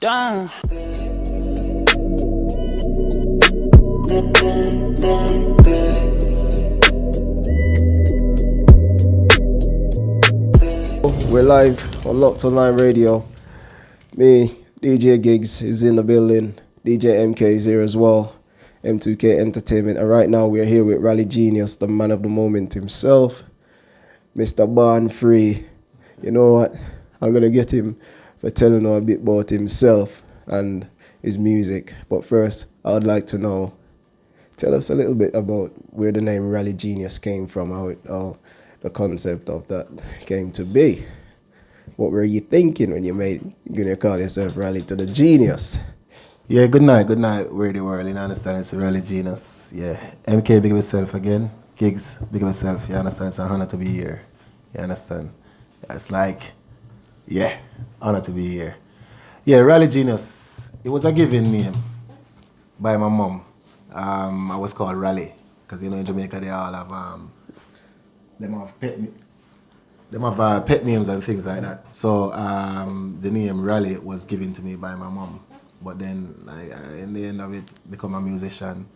Done. We're live on Locked Online Radio. Me, DJ Gigs, is in the building. DJ MK is here as well. M2K Entertainment. And right now we're here with Rally Genius, the man of the moment himself, Mr. Born Free. You know what? I'm going to get him for telling us a bit about himself and his music. But first, I would like to know, tell us a little bit about where the name Rally Genius came from, how the concept of that came to be. What were you thinking when you're going to call yourself Rally to the Genius? Yeah, good night, where the world, you understand, it's Rally Genius. Yeah, MK, big up yourself again. Gigs, big up yourself, you understand, it's an honor to be here. You understand? It's like, yeah, honor to be here. Yeah, Rally Genius, it was a given name by my mom. I was called Rally, because you know in Jamaica they all have, pet names and things like that. So the name Rally was given to me by my mom. But then, in the end of it, become a musician.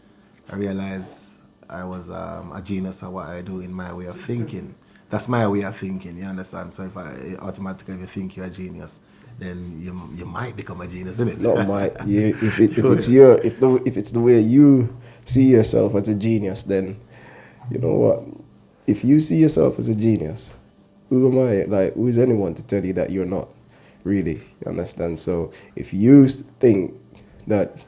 I realized I was a genius at what I do in my way of thinking. That's my way of thinking, you understand? So if if you think you're a genius, then you might become a genius, isn't it? Not might. Yeah, if it's the way you see yourself as a genius, then you know what? If you see yourself as a genius, who am I? Like, who is anyone to tell you that you're not? Really, you understand? So if you think that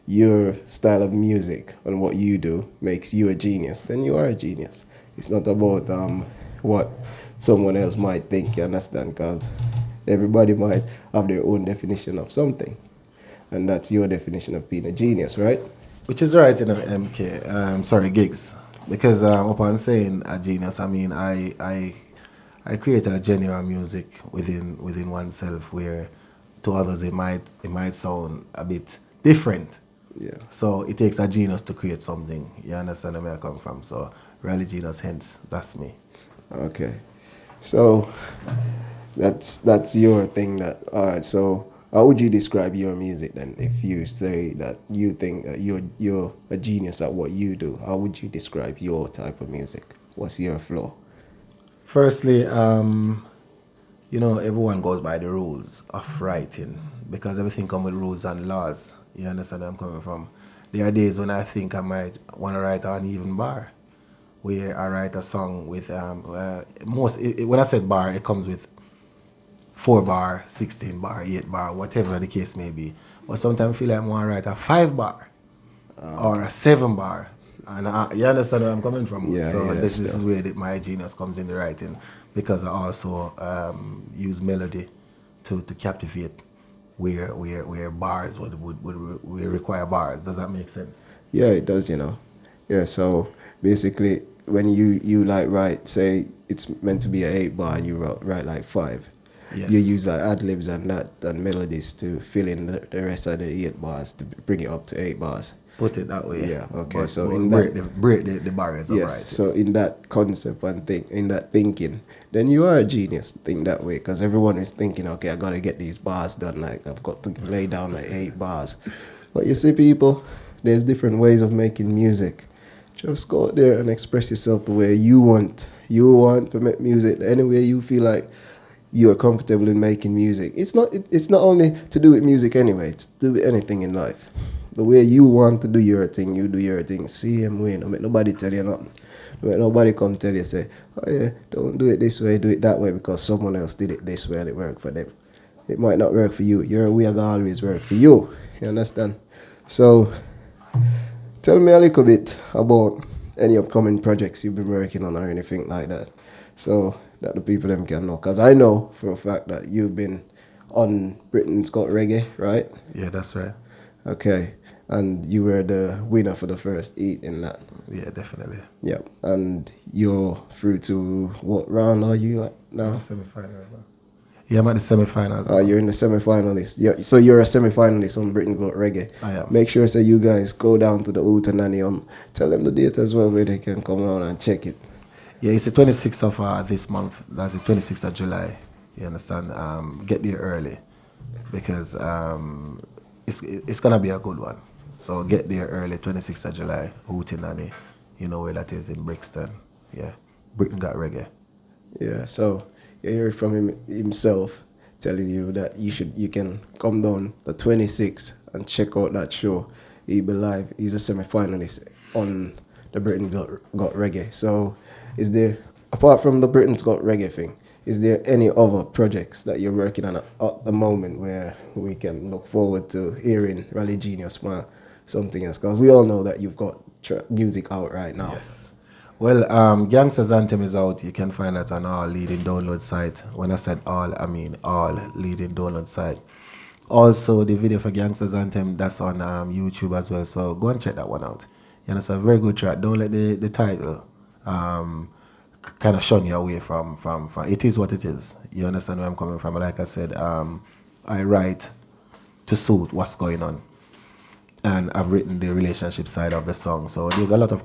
your style of music and what you do makes you a genius, then you are a genius. It's not about what someone else might think, you understand? Because everybody might have their own definition of something, and that's your definition of being a genius, right? Which is right, you know, MK. Gigs. Because upon saying a genius, I mean I created a genre of music within oneself where to others it might sound a bit different. Yeah. So it takes a genius to create something. You understand where I come from? So Rally Genius, hence that's me. Okay. So that's your thing. Alright, so how would you describe your music then? If you say that you think that you're a genius at what you do, how would you describe your type of music? What's your flow? Firstly, you know, everyone goes by the rules of writing because everything comes with rules and laws. You understand where I'm coming from? There are days when I think I might want to write an even bar, where I write a song with when I said bar, it comes with 4 bar, 16 bar, 8 bar, whatever the case may be. But sometimes I feel like I want to write a 5 bar or a 7 bar. And you understand where I'm coming from? Yeah, so yeah, this is where my genius comes in the writing, because I also use melody to captivate where bars would require bars. Does that make sense? Yeah, it does, you know. Yeah, so basically when you like write, say it's meant to be an 8 bar and you write like 5. Yes. You use like ad-libs and melodies to fill in the rest of the 8 bars to bring it up to 8 bars. Put it that way. Yeah, okay. But So break the barriers of yes, writing. so in that concept and in that thinking, then you are a genius. Think that way, because everyone is thinking, okay, I gotta get these bars done. Like I've got to lay down like 8 bars. But you see, people, there's different ways of making music. Just go out there and express yourself the way you want. You want to make music any way you feel like you're comfortable in making music. It's not only to do with music anyway. It's to do with anything in life. The way you want to do your thing, you do your thing. Same way. Don't make nobody tell you nothing. Don't make nobody come tell you, say, oh yeah, don't do it this way, do it that way, because someone else did it this way and it worked for them. It might not work for you. Your way will always work for you. You understand? So, tell me a little bit about any upcoming projects you've been working on or anything like that, so that the people them can know. Because I know for a fact that you've been on Britain's Got Reggae, right? Yeah, that's right. Okay. And you were the winner for the first 8 in that. Yeah, definitely. Yeah. And you're through to what round are you at now? Semi-final. Yeah, I'm at the semi-finals. You're in the semi-finalists. Yeah. So you're a semi-finalist on Britain Got Reggae. I am. Make sure so you guys go down to the Utanani tell them the date as well where they can come around and check it. Yeah, it's the 26th of this month. That's the 26th of July. You understand? Get there early. because it's gonna be a good one. So get there early, 26th of July, Hootenanny, you know where that is in Brixton. Yeah, Britain got reggae. Yeah, so you hear it from himself telling you that you can come down the 26th and check out that show. He'll be live. He's a semi-finalist on the Britain Got Reggae. So is there, apart from the Britain's Got Reggae thing, is there any other projects that you're working on at the moment where we can look forward to hearing Rally Genius or something else? Because we all know that you've got music out right now. Yes. Well, Gangsta's Anthem is out. You can find that on all leading download sites. When I said all, I mean all leading download sites. Also, the video for Gangsta's Anthem, that's on YouTube as well. So go and check that one out. You know, it's a very good track. Don't let the title kind of shun you away from it is what it is. You understand where I'm coming from? Like I said, I write to suit what's going on. And I've written the relationship side of the song. So there's a lot of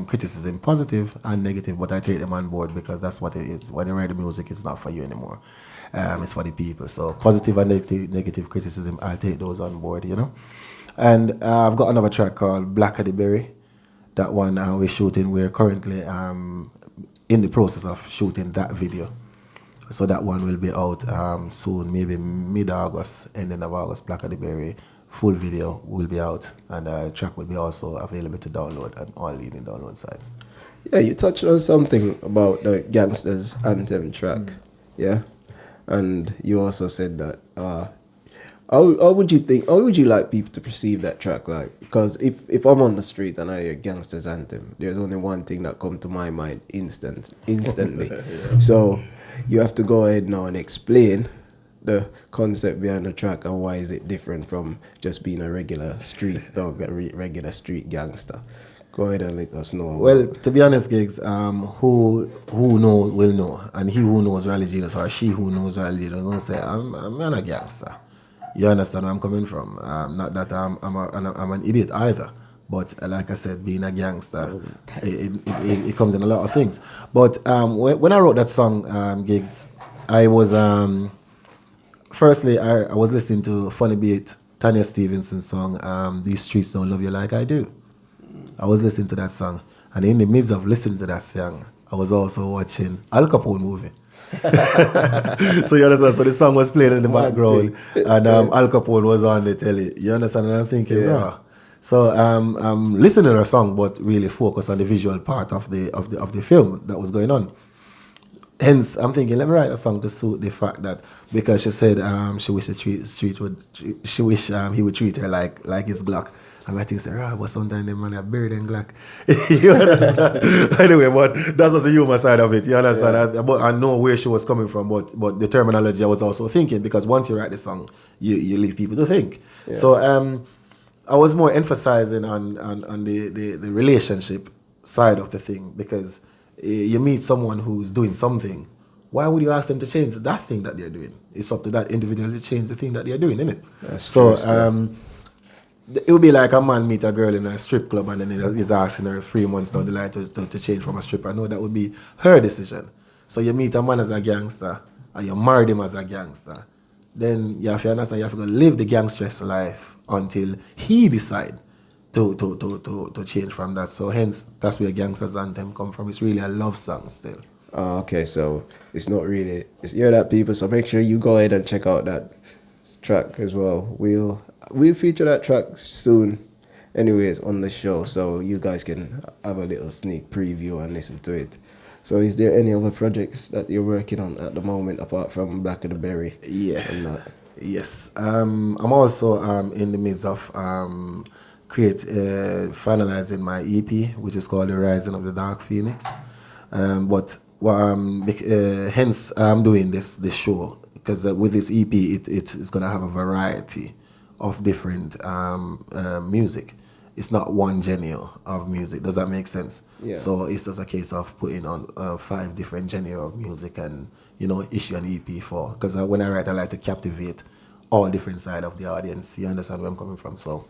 criticism, positive and negative, but I take them on board because that's what it is. When you write the music, it's not for you anymore. It's for the people. So positive and negative criticism, I'll take those on board, you know. And I've got another track called Black of the Berry. That one we're shooting. We're currently in the process of shooting that video. So that one will be out soon, maybe mid-August, ending of August, Black of the Berry. Full video will be out, and the track will be also available to download on all leading download sites. Yeah, you touched on something about the Gangsta's Anthem track, yeah? And you also said that, how would you like people to perceive that track? Like, because if I'm on the street and I hear Gangsta's Anthem, there's only one thing that comes to my mind instantly. Yeah. So you have to go ahead now and explain the concept behind the track and why is it different from just being a regular street thug, a regular street gangster. Go ahead and let us know. Well, to be honest, Gigs, who knows will know, and he who knows Rally Genius or she who knows Rally Genius will say, I'm not a gangster. You understand where I'm coming from? Not that I'm an idiot either, but like I said, being a gangster, it comes in a lot of things. But when I wrote that song, Gigs, I was firstly I was listening to Funny Beat, Tanya Stevenson's song, These Streets Don't Love You Like I Do. I was listening to that song, and in the midst of listening to that song, I was also watching Al Capone movie. So you understand? So the song was playing in the background, and Al Capone was on the telly. You understand? And I'm thinking, yeah. So I'm listening to her song, but really focus on the visual part of the film that was going on. Hence, I'm thinking, let me write a song to suit the fact that because she said she wished he would treat her like his Glock. And I think, but sometimes them man are buried in Glock. You understand? Anyway, but that was the humor side of it. You understand? Yeah. I know where she was coming from, but the terminology I was also thinking, because once you write the song, you leave people to think. Yeah. So I was more emphasizing on the relationship side of the thing, because you meet someone who's doing something. Why would you ask them to change that thing that they're doing? It's up to that individual to change the thing that they're doing, isn't it? That's so true, it would be like a man meet a girl in a strip club and then he's asking her 3 months down the line to change from a stripper. I know that would be her decision. So you meet a man as a gangster and you marry him as a gangster. Then you have to understand, you have to live the gangster's life until he decide to change from that. So hence, that's where Gangsta's Anthem come from. It's really a love song still. Okay, so it's not really, you're that people, so make sure you go ahead and check out that track as well. We'll feature that track soon anyways on the show, so you guys can have a little sneak preview and listen to it. So is there any other projects that you're working on at the moment apart from Black of the Berry? Yeah. Yes. I'm also in the midst of finalizing my EP, which is called The Rising of the Dark Phoenix. Hence I'm doing this show, because with this EP it's going to have a variety of different music. It's not one genre of music. Does that make sense? Yeah. So it's just a case of putting on 5 different genre of music and, issue an EP for. Because when I write, I like to captivate all different side of the audience. You understand where I'm coming from? So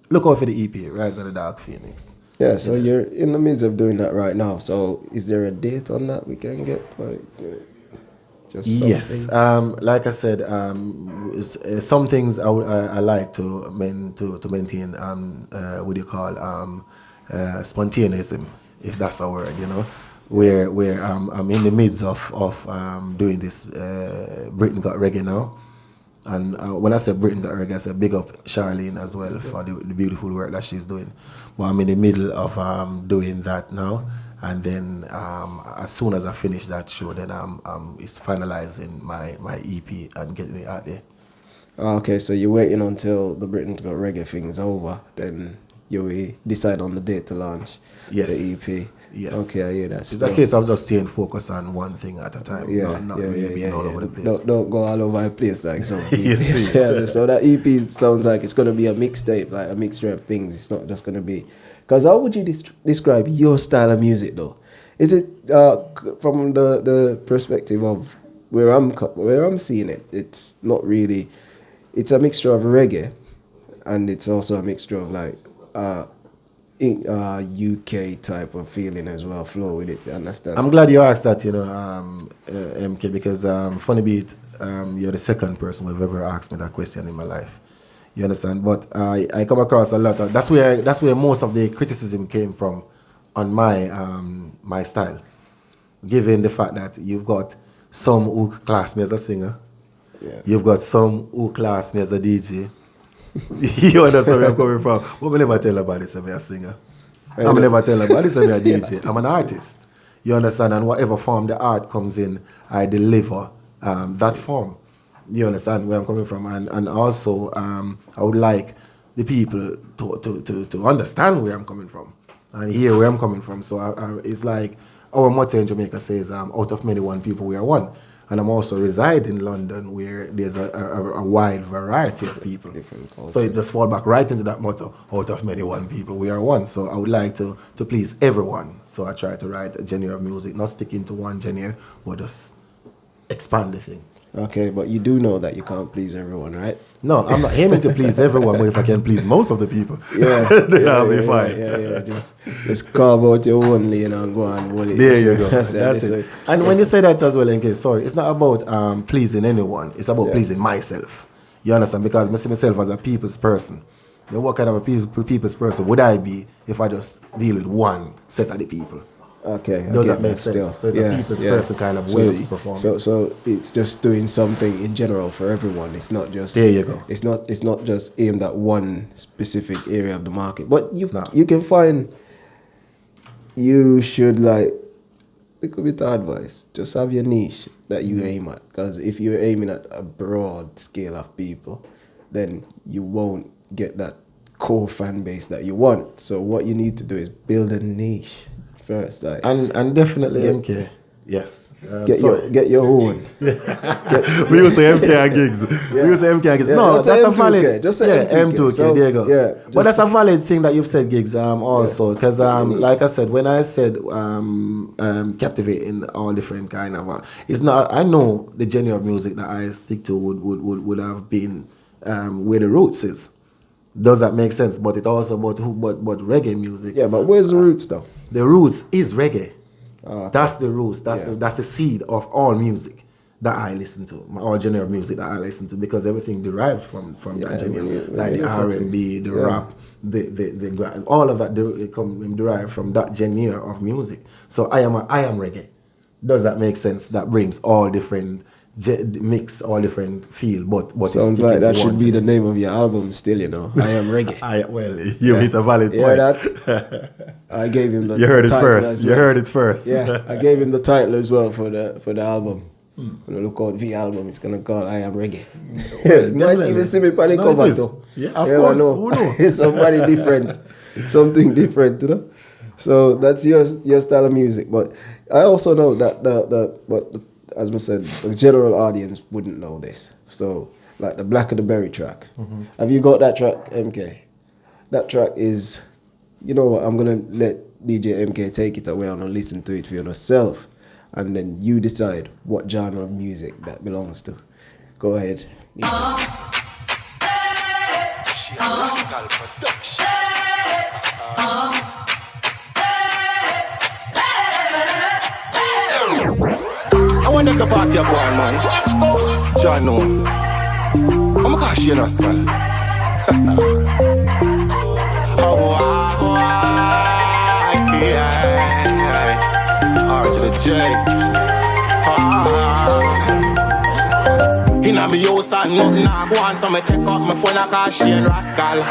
look out for the EP, Rise of the Dark Phoenix. Yeah, so you're in the midst of doing that right now. So is there a date on that we can get? Just Yes, something. like I said, some things I like to maintain. What do you call spontaneism, if that's a word, you know, Yeah. where I'm in the midst of doing this Britain Got Reggae now. And when I say Britain Got Reggae, I say big up Charlene as well for the beautiful work that she's doing. But I'm in the middle of doing that now. And then as soon as I finish that show, then it's finalizing my EP and getting it out there. Okay, so you're waiting until the Britain Got Reggae thing is over, then you will decide on the date to launch Yes. the EP. Yes. Okay, I hear that. It's Still. a case of just staying focused on one thing at a time, not really being all over the place. Don't go all over the place like some You EPs. see. Yeah, so that EP sounds like it's gonna be a mixtape, like a mixture of things. It's not just gonna be. Because how would you describe your style of music though? Is it from the perspective of where I'm seeing it? It's not really. It's a mixture of reggae, and it's also a mixture of like UK type of feeling as well, flow with it. You understand? I'm glad you asked that, MK, because funny beat, you're the second person who've ever asked me that question in my life. You understand? But I come across a lot of that's where most of the criticism came from on my style, given the fact that you've got some who class me as a singer, you've got some who class me as a DJ. You understand where I'm coming from? But I never tell about this, I'm a singer. I'm never tell about this, I'm a DJ. I'm an artist. You understand? And whatever form the art comes in, I deliver that form. You understand where I'm coming from? And also, I would like the people to understand where I'm coming from and hear where I'm coming from. So it's like our motto in Jamaica says, out of many one people, we are one. And I'm also reside in London where there's a wide variety of people. So it just fall back right into that motto, out of many one people, we are one. So I would like to please everyone. So I try to write a genre of music, not sticking to one genre, but just expand the thing. Okay, but you do know that you can't please everyone, right? No, I'm not aiming to please everyone, but if I can please most of the people, then I'll be fine. Yeah. Just carve out your own lane and go and hold it. There you go. That's it. And when you say that as well, NK, sorry, it's not about pleasing anyone. It's about pleasing myself. You understand? Because I see myself as a people's person. Then what kind of a people's person would I be if I just deal with one set of the people? Okay, Does that make sense? still. So it's a people's person kind of way of performing. So it's just doing something in general for everyone. It's not just there you go. It's not just aimed at one specific area of the market. But you can find you should like take a bit of advice. Just have your niche that you aim at. Because if you're aiming at a broad scale of people, then you won't get that core fan base that you want. So what you need to do is build a niche first, like, and definitely MK, yes. Get your own. We use say MK and gigs. We use say MK and gigs. No, that's a valid. Just say M2K. So, there you go. Yeah, but that's a valid thing that you've said, gigs. Also, because like I said, when I said captivating all different kind of, it's not. I know the genre of music that I stick to would have been where the roots is. Does that make sense? But it also but reggae music. Yeah, but where's the roots though? The roots is reggae. Okay. That's the roots. That's the seed of all music that I listen to. All genre of music that I listen to, because everything derives from that genre, like the R&B, the rap, the all of that derive from that genre of music. So I am reggae. Does that make sense? That brings all different mix, all different feel, but sounds like that should be the name of your album still, I am reggae. Well, you hit a valid point. Yeah, that I gave him the You heard it title first. as You well. heard it first. Yeah, I gave him the title as well for the album. When I look out the album, it's gonna call I Am Reggae. You might even see me on the cover too. Yeah, of course. Who knows? It's somebody different, something different, So that's your style of music. But I also know that as I said, the general audience wouldn't know this. So, like the Black of the Berry track. Have you got that track, MK? That track is, you know what, I'm going to let DJ MK take it away and listen to it for yourself. And then you decide what genre of music that belongs to. Go ahead. I man at the party up one man. John no. Oh my gosh, you know, Rascal. R to the J. Inna me house and nothing I go on, so me take up my phone and call Shane Rascal.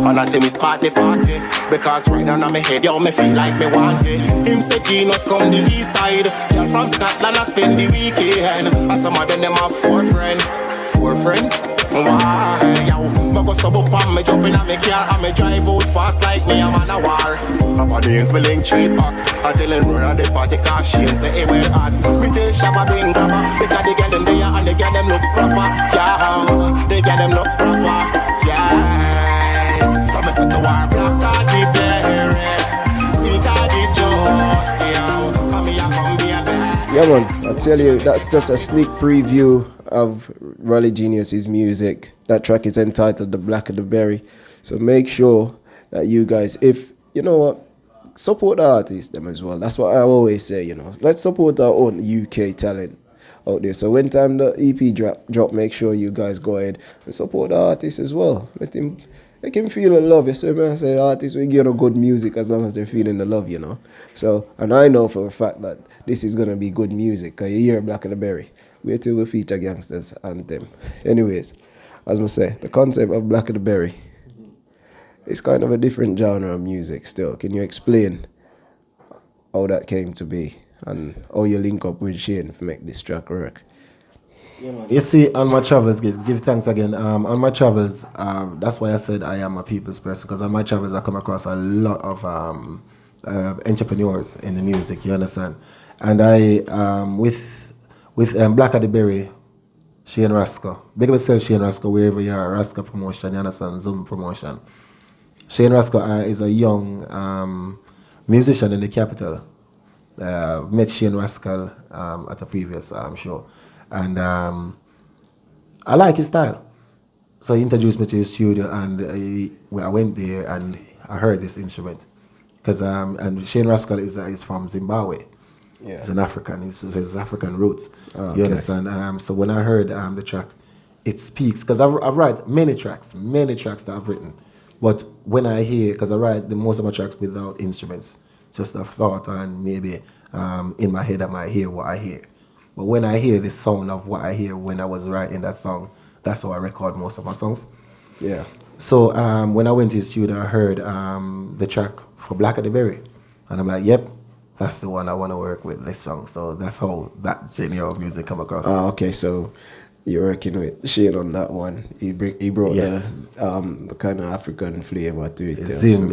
And I say me start the party, because right now in my head, yo, me feel like me want it. Him say Genius come the east side, y'all from Scotland I spend the weekend. And some of them have 4 friend. Why, yo, me go sub up and me jump in a me car and me drive out fast like me a man a war. Papa Danes me link straight back, I tell him run on the party car Shane say hey well hot. Me tell Shabba bring grabber, because they get them there and they get them look proper. Yeah, they get them look proper. Yeah, so me set to war black at the berry, sweet at the juice, yeah, and me a come be a bad. Yeah, man, I tell you, that's just a sneak preview of Raleigh Genius's music. That track is entitled The Black of the Berry. So make sure that you guys, if you know what, support the artists them as well. That's what I always say, you know. Let's support our own UK talent out there. So when time the EP drop, make sure you guys go ahead and support the artist as well. Make him feel the love. You see me? I say artists, we give them good music as long as they're feeling the love, you know. So, and I know for a fact that this is gonna be good music. Cause you hear Black of the Berry. Wait till we feature Gangsters Anthem. Anyways, as I say, the concept of Black of the Berry is kind of a different genre of music still. Can you explain how that came to be and how you link up with Shane to make this track work? You see, on my travels, give thanks again. On my travels, that's why I said I am a people's person, because on my travels I come across a lot of entrepreneurs in the music, you understand? And I, with Black of the Berry, Shane Rascal. Big up yourself, Shane Rascal, wherever you are, Rascal Promotion, you understand, Zoom Promotion. Shane Rascal is a young musician in the capital. Met Shane Rascal at a previous show. And I like his style. So he introduced me to his studio, and I went there and I heard this instrument. Because and Shane Rascal is from Zimbabwe. Yeah. He's an African. He's African roots. Oh, okay. You understand? So when I heard the track, it speaks. Because I've write many tracks that I've written. But when I hear, because I write most of my tracks without instruments, just a thought, and maybe in my head I might hear what I hear. But when I hear the sound of what I hear when I was writing that song, that's how I record most of my songs. Yeah. So when I went to the studio, I heard the track for Black of the Berry. And I'm like, yep, that's the one I want to work with, this song. So that's how that genre of music come across. Okay, so you're working with Shane on that one. He brought the kind of African flavor to it. Zim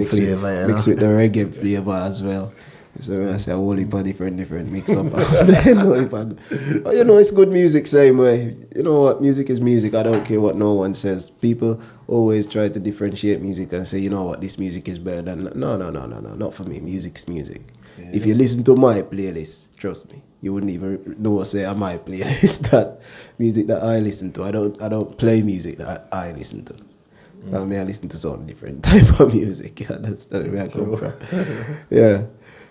flavor, mixed with the reggae flavor as well. So I say a whole heap of different mix up. But you know, it's good music same way. You know what, music is music. I don't care what no one says. People always try to differentiate music and say, you know what, this music is better than... No, not for me. Music's music. Yeah. If you listen to my playlist, trust me, you wouldn't even know what say on my playlist that music that I listen to. I don't play music that I listen to. I mean, I listen to some different type of music. Yeah, that's where I come from. Yeah.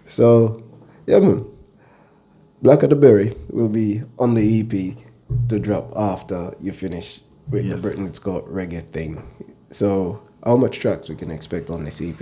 So, yeah, man. Black of the Berry will be on the EP to drop after you finish with the Britain Scott reggae thing. So, how much tracks we can expect on this EP?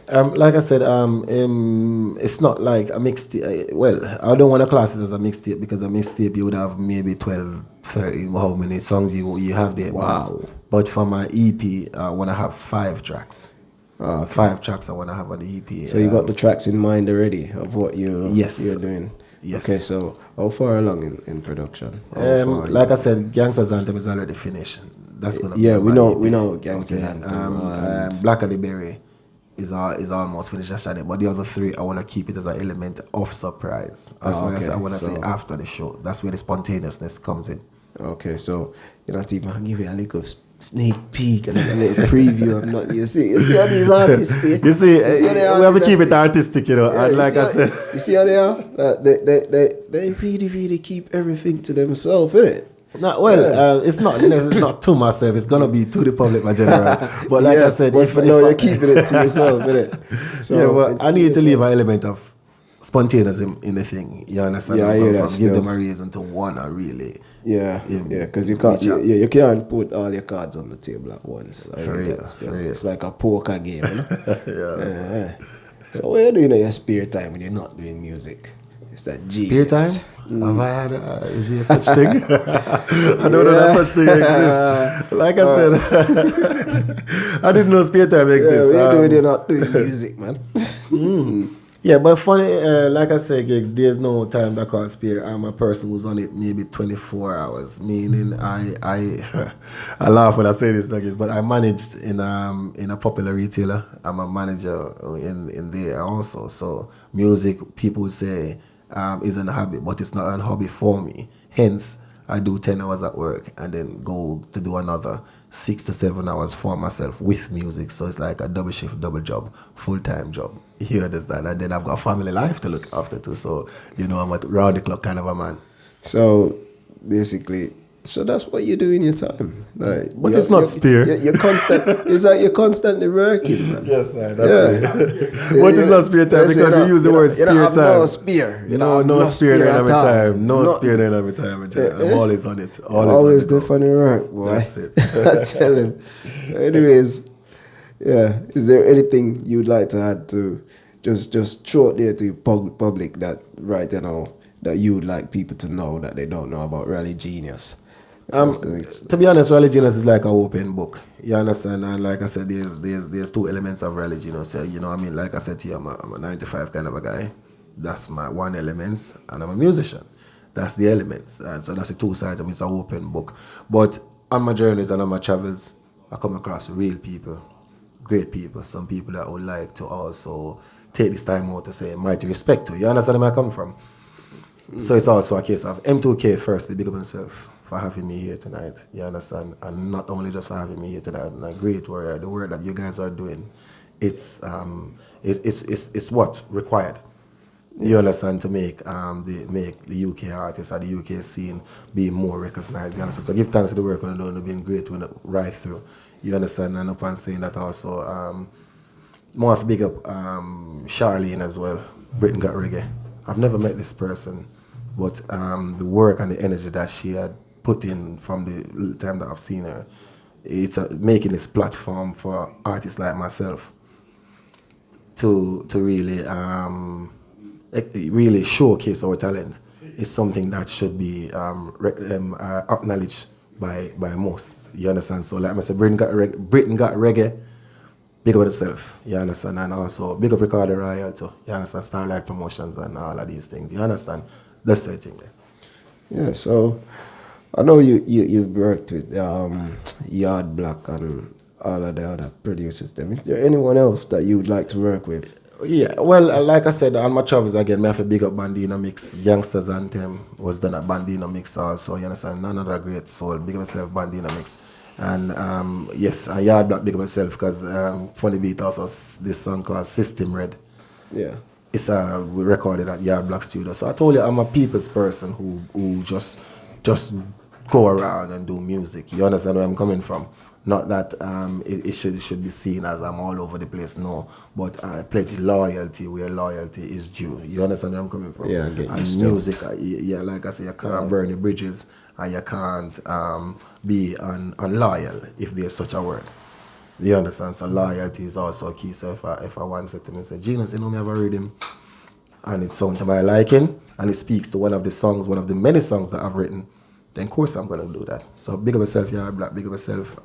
Like I said, it's not like a mixtape. Well, I don't want to class it as a mixtape, because a mixtape you would have maybe 12, 30, how many songs you have there. Wow. But for my EP, I want to have 5 tracks. Oh, okay. 5 tracks I want to have on the EP. So you got the tracks in mind already of what you're doing? Yes. Okay, so how far along in production? Like I said, Gangsters Anthem is already finished. That's gonna be we know Gangsters Anthem. Black of the Berry is almost finished, but the other 3 I want to keep it as an element of surprise. That's why I want to say after the show. That's where the spontaneousness comes in. Okay, so you're not even give you a little sneak peek and a little preview. I'm not. You see how these artists stay. You see we have to keep it artistic, you know. Yeah, and like I said, you see how they are. They really keep everything to themselves, innit? It's not to myself. It's gonna be to the public, my general. But like I said, you're keeping it to yourself, innit? So I need to leave an element of spontaneous in the thing. You understand? Yeah, I hear that Give still. them a reason to wanna really. Yeah, Him because you can't, reach out. you can't put all your cards on the table at once. I For hear real, that still. for real. It's like a poker game, you know? Yeah. Yeah. So what are you doing in your spare time when you're not doing music? It's that Spare genius. time? Have I had? Is there such thing? I don't know that such thing exists. Like I said, I didn't know spare time Yeah, exists. what are you doing when you're not doing music, man? Yeah, but funny, like I say, gigs, there's no time that can't spare. I'm a person who's on it maybe 24 hours, meaning I I laugh when I say this, gigs, but I managed in a popular retailer. I'm a manager in there also. So music, people would say, isn't a hobby, but it's not a hobby for me. Hence, I do 10 hours at work and then go to do another 6 to 7 hours for myself with music. So it's like a double shift, double job, full-time job. You understand? And then I've got a family life to look after too. So, I'm a round the clock kind of a man. So basically, so that's what you do in your time. Like, But it's not spare. You're constant. It's like you're constantly working, man. Yes, sir. Yeah. But it's not spare time because we use the word spare time. No spare. No spare during every time. No No- spare during every time. I'm always on it. Always on it. the funny work, boy. That's it. I tell him. Anyways, yeah. Is there anything you'd like to add to just throw it there to public that right now that you'd like people to know that they don't know about Rally Genius? To be honest, Rally Genius is like an open book. You understand? And like I said, there's two elements of Rally Genius. So, like I said to you, I'm a 95 kind of a guy. That's my one element, and I'm a musician. That's the elements. And so that's the two sides of it. It's an open book. But on my journeys and on my travels, I come across real people, great people, some people that I would like to also take this time out to say mighty respect to. You understand where I come from? So it's also a case of M2K firstly, big up himself for having me here tonight. You understand? And not only just for having me here tonight, and a great work, the work that you guys are doing, it's what required. You understand, to make the UK artists or the UK scene be more recognized. You understand? So give thanks to the work we're doing, being great right through. You understand? And upon saying that also, more of big up Charlene as well. Britain Got Reggae. I've never met this person, but the work and the energy that she had put in from the time that I've seen her, it's making this platform for artists like myself to really showcase our talent. It's something that should be acknowledged by most. You understand? So like I said, Britain got reggae. Big up itself, you understand? And also big up Ricardo Royal too. You understand? Starlight Promotions and all of these things. You understand? That's the thing there. Yeah, so I know you've worked with Yard Black and all of the other producers. Them. Is there anyone else that you would like to work with? Yeah, well, like I said, on my travels again, I have to big up Bandino Mix. Youngsters Anthem was done at Bandino Mix also. You understand? Another great soul. Big up myself, Bandino Mix. And yes, I Yard Black big up myself because funny beat also this song called System Red. Yeah. It's we recorded at Yard Black Studio. So I told you I'm a people's person who just go around and do music. You understand where I'm coming from? Not that it should be seen as I'm all over the place, no. But I pledge loyalty where loyalty is due. You understand where I'm coming from? Yeah, I get you. And still. music, yeah, like I say, you can't burn the bridges and you can't be unloyal, if there's such a word. You understand? So loyalty is also key. So if I once said to me, say, Genius, you know me have a rhythm and it sounds to my liking and it speaks to one of the many songs that I've written, then of course I'm gonna do that. So big up yourself, Yard Black, big up yourself,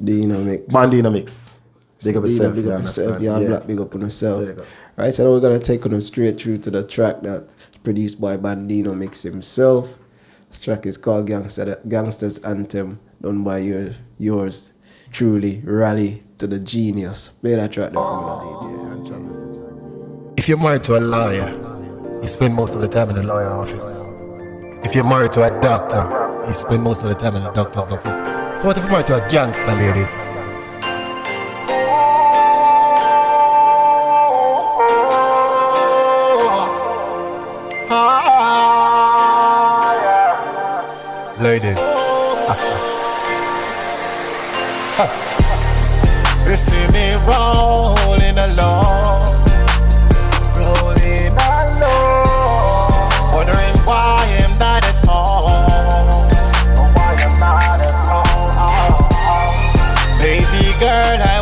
Dino Mix. Bandino Mix. Big up yourself, Big you up yourself, understand? Yard Yeah. Black, big up on yourself. So you go. Right, so now we're gonna take on straight through to the track that's produced by Bandino Mix himself. This track is called Gangsters Anthem, done by yours truly, Rally to the Genius. Play that track there for me, DJ. If you're married to a lawyer, you spend most of the time in the lawyer office. If you're married to a doctor, you spend most of the time in the doctor's office. So what if you're married to a gangster, ladies? Ladies. You see me rolling along, rolling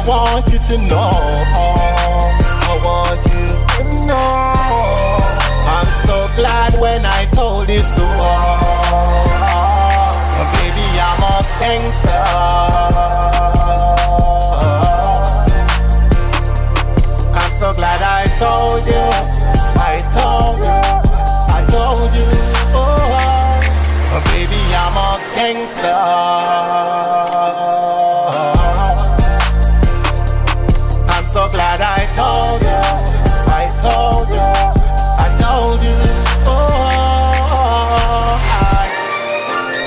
want you to know. I want you to know. I'm so glad when I told you so. Baby, I'm a gangster. I'm so glad I told you. I told you. I told you. Oh, baby, I'm a gangster. I'm so glad I told you. I told you. I told you.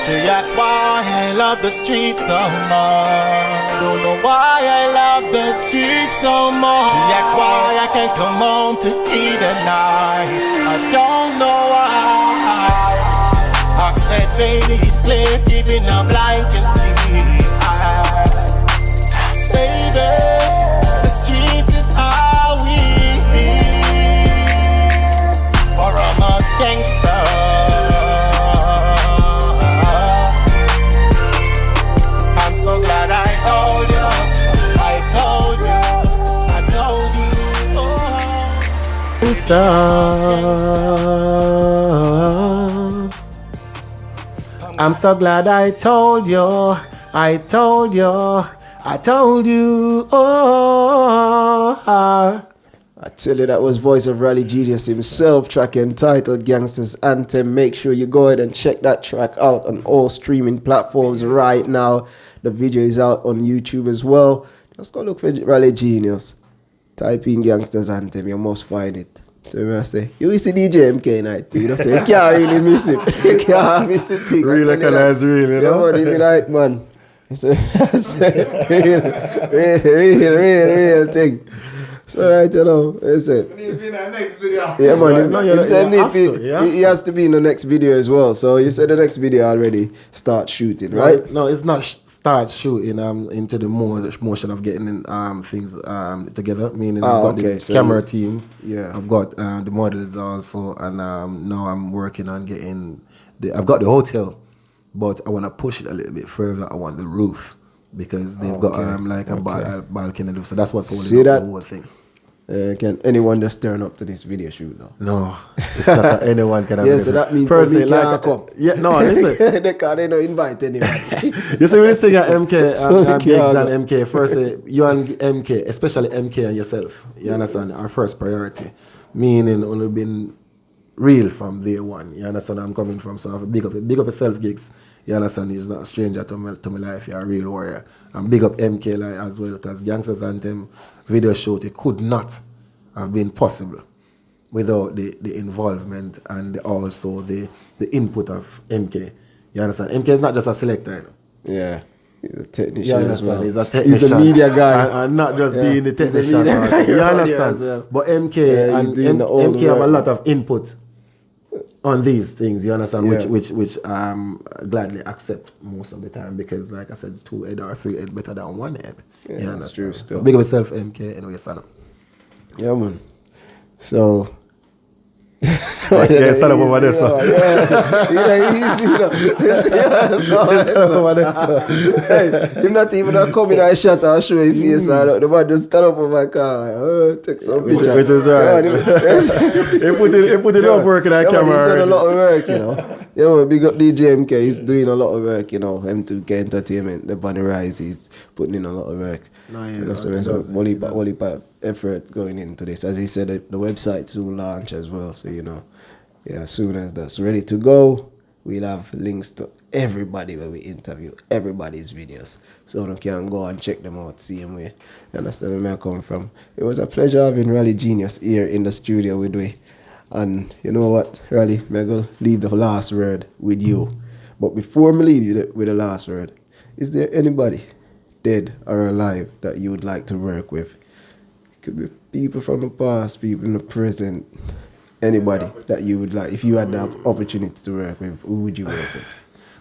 She asks why I love the streets so much. Don't know why I love the streets so much. She asks why I can't come home to eat at night. I don't know why. I said, baby, it's clear, even a blind can see. Baby, the streets is how we be. Or I'm a gangster. So glad I told you, I told you, I told you, I'm so glad I told you, I told you, I told you, I tell you, that was voice of Rally Genius himself, track entitled Gangsters Anthem. Make sure you go ahead and check that track out on all streaming platforms right now. The video is out on YouTube as well. Just go look for Rally Genius. Type in Gangsters Anthem, you must find it. So I say, you will see DJ MK night, you know, so you can't really miss it. You can't miss it. Real recognize real, you know? Yeah, man, even right, man. It's a real thing. So right, you know, it's it. Yeah, man. He has to be in the next video as well. So you said the next video already start shooting, right? No, it's not start shooting. Into the motion of getting things together. Meaning I've got the camera team. Yeah. I've got the models also, and now I'm working on getting. I've got the hotel, but I want to push it a little bit further. I want the roof. Because they've got like a balcony, so that's what's holding up the whole thing. Can anyone just turn up to this video shoot now? No, it's not anyone can have yeah, so that means personally me can't come. Yeah, no, listen. They don't invite anybody. You see when you sing at MK, Biggs and MK, firstly, you and MK, especially MK and yourself, you understand, our first priority. Meaning only been real from day one. You understand where I'm coming from? So I have to big up yourself, Gigs. You understand? He's not a stranger to my life. You're a real warrior. And big up MK like, as well, because Gangsters Anthem video shoot, it could not have been possible without the involvement and also the input of MK. You understand? MK is not just a selector, you know? Yeah. He's a technician as well. He's a technician. He's the media guy. And not just being the technician. You understand? Well. But MK, and MK have a lot of input on these things, you understand, which gladly accept most of the time, because like I said, 2 head or 3 head better than 1 head. Yeah, you that's true still. So big up yourself, MK, anyway, son. Yeah, man. So yeah, stand up over there, sir. Yeah, easy, you know. Stand up over there, sir. Hey, you're not even coming and shot or show your face. The man just stand up over my car, like, take some picture. Which is right. He put it up work in that camera. He's done a lot of work, you know. Yeah, big up DJ MK. He's doing a lot of work, you know. M2K Entertainment, the Bunny Rise, he's putting in a lot of work. No, yeah, you know, so there's a whole effort going into this. As he said, the website soon launch as well. So, you know, yeah, as soon as that's ready to go, we'll have links to everybody where we interview, everybody's videos. So you can go and check them out, see them where. You understand where I come from. It was a pleasure having Rally Genius here in the studio with me. And you know what, Rally, I'm going to leave the last word with you. But before I leave you with the last word, is there anybody, dead or alive, that you would like to work with? It could be people from the past, people in the present, anybody that you would like. If you had the opportunity to work with, who would you work with?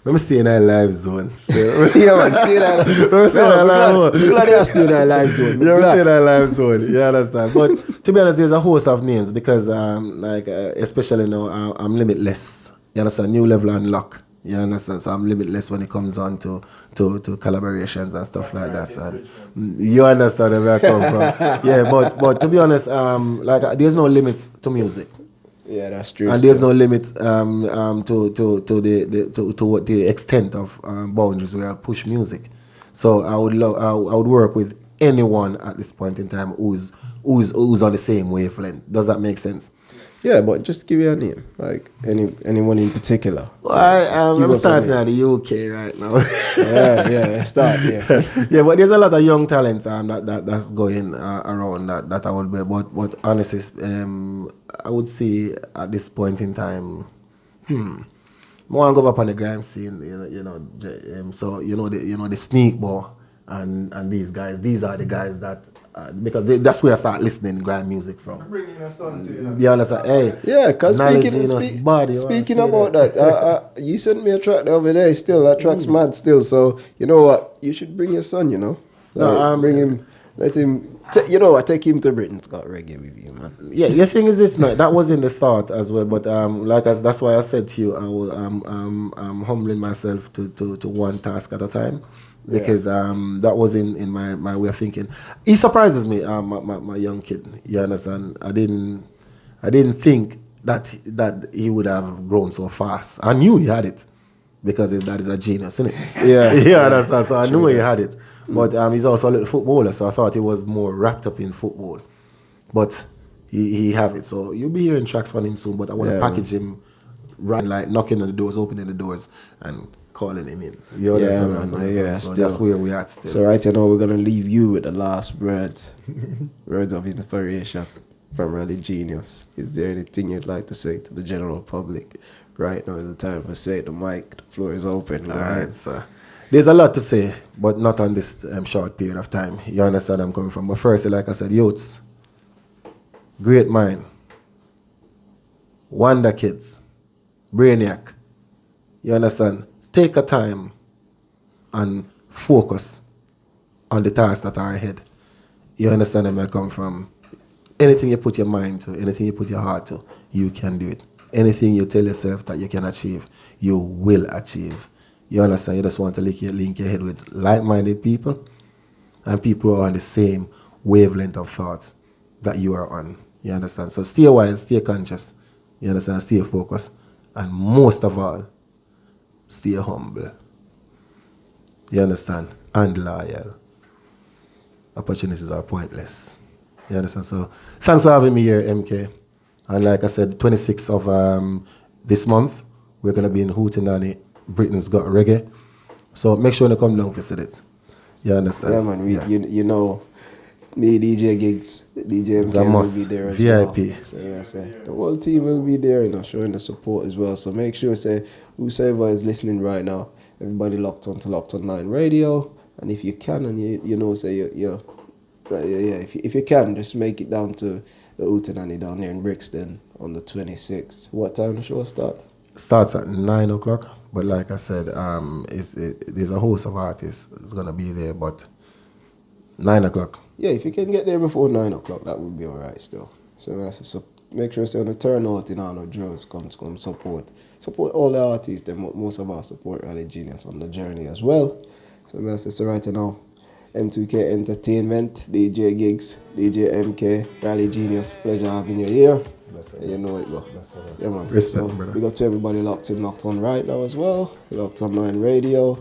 Let me stay in that live zone still. Yeah, man, stay in that live zone. I'm glad you're still in that live zone. Yeah, stay in that live zone. You understand? But to be honest, there's a host of names because, especially now, I'm limitless. You understand? New level unlock. You understand? So I'm limitless when it comes on to collaborations and stuff like that. So you understand where I come from. Yeah, but to be honest, like there's no limits to music. Yeah, that's true. And there's no limit to what the extent of boundaries where I push music. So I would work with anyone at this point in time who's on the same wavelength. Does that make sense? Yeah, but just give you a name, like anyone in particular. Well, I'm starting at the UK right now. yeah, let's start. Yeah, yeah, but there's a lot of young talents that's going around that I would be. But honestly, I would say at this point in time, I want to go up on the grime scene. So the Sneak Boy and these guys. These are the guys that. Because that's where I start listening grime music from. Bringing a son to you. You understand? Hey, yeah, because speaking about that, you sent me a track the other day. Still, that track's mad. Still, so you know what? You should bring your son. You know, bring him. Let him. Take him to Britain. It's got reggae with you, man. Yeah, the thing is this. That was in the thought as well. But that's why I said to you, I'm humbling myself to one task at a time. Because that was in my way of thinking. He surprises me, my young kid. You understand? I didn't think that he would have grown so fast. I knew he had it because his dad is a genius, isn't it? Yeah, yeah. That's so I knew he had it. But he's also a little footballer, so I thought he was more wrapped up in football. But he have it. So you'll be hearing tracks from him soon. But I want to package him, right, like knocking on the doors, opening the doors, and calling him in. Man. I hear that. So still. that's where we at still. So right now we're gonna leave you with the last words of inspiration from Really Genius. Is there anything you'd like to say to the general public? Right now is the time to say the mic. The floor is open. All right, so there's a lot to say, but not on this short period of time. You understand where I'm coming from. But first, like I said, youths, great mind, wonder kids, brainiac. You understand? Take a time and focus on the tasks that are ahead. You understand where I come from? Anything you put your mind to, anything you put your heart to, you can do it. Anything you tell yourself that you can achieve, you will achieve. You understand? You just want to link your head with like-minded people and people who are on the same wavelength of thoughts that you are on. You understand? So stay wise, stay conscious. You understand? Stay focused. And most of all, stay humble. You understand? And loyal. Opportunities are pointless. You understand? So thanks for having me here, MK. And like I said, 26th of this month, we're going to be in Hootenanny, Britain's Got Reggae. So make sure you come down to visit it. You understand? Yeah, man. You know, me, DJ Gigs, DJ MK will be there as VIP. Well. So yeah, say the whole team will be there, showing the support as well. So make sure, whoever is listening right now, everybody locked on to Locked On 9 Radio. And if you can, and if you can, just make it down to the Hootenanny down here in Brixton on the 26th. What time the show start? Starts at 9 o'clock. But like I said, there's a host of artists that's going to be there, but 9 o'clock. Yeah, if you can get there before 9 o'clock, that would be all right still. So make sure on the turnout in all the drills, come support. Support all the artists, and most of us support Really Genius on the journey as well. So right now, M2K Entertainment, DJ Gigs, DJ MK, Really Genius, pleasure having you here. You know it, bro. Yeah, man. Respect, brother. Big up to everybody locked on right now as well. Locked on 9 Radio.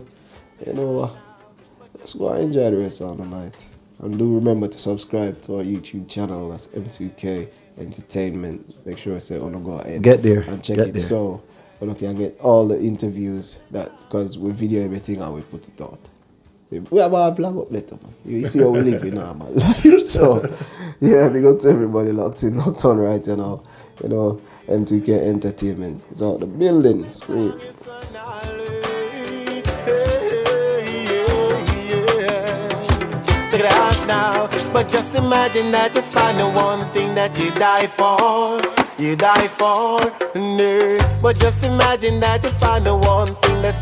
Let's go and enjoy the rest of the night. And do remember to subscribe to our YouTube channel. That's M2K Entertainment. Make sure I on the go ahead. Get there. And check Get it. there. So you can get all the interviews because we video everything and we put it out. We have our blog up later, man. You see how we live in our man. So yeah, we go to everybody locked on right now. M2K Entertainment is out the building. It's great. Check it out now, but just imagine that you find the one thing that you die for. No. But just imagine that you find the one thing that's